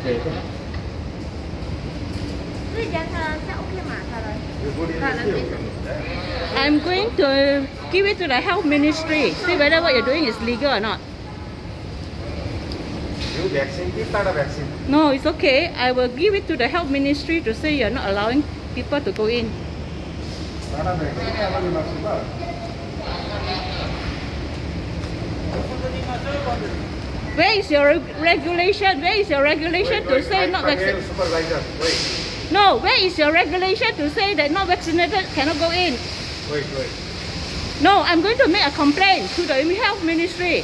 I'm going to give it to the health ministry. See whether what you're doing is legal or not. You vaccine? It's not a vaccine. No, it's okay. I will give it to the health ministry to say you're not allowing people to go in. Not a vaccine. Where is your regulation? Where is your regulation to say not vaccinated? Supervisor, wait. No, where is your regulation to say that not vaccinated cannot go in? Wait. No, I'm going to make a complaint to the health ministry.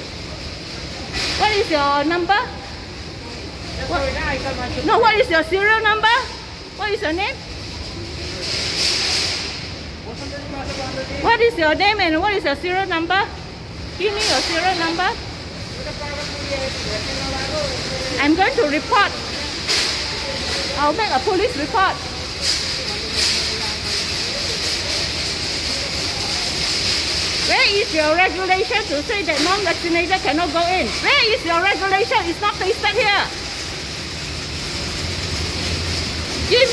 What is your number? No, what is your serial number? What is your name? What is your name and what is your serial number? Give me your serial number. I'm going to report. I'll make a police report. Where is your regulation to say that non-vaccinated cannot go in? Where is your regulation? It's not pasted here. Give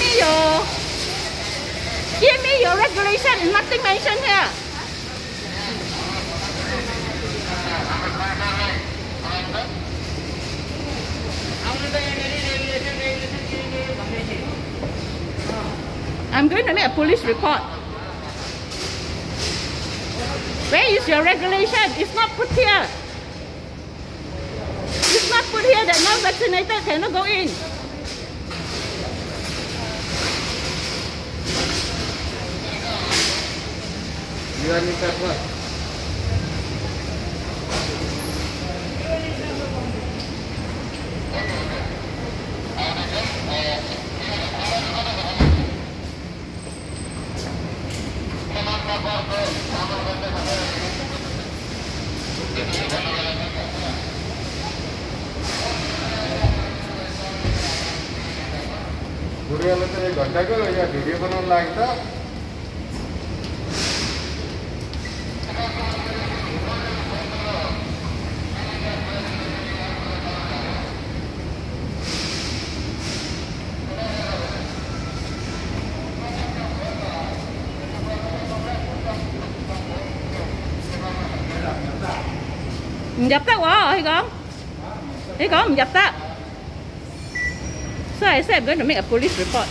me your regulation. It's nothing mentioned here. I'm going to make a police report. Where is your regulation? It's not put here. It's not put here that non-vaccinated cannot go in. You are Mr. What? बुढ़े वाले तो 1 घंटा के या video बनाने लगता Nhập tác quá hay con? Hay con nhập tác? So I said I'm going to make a police report.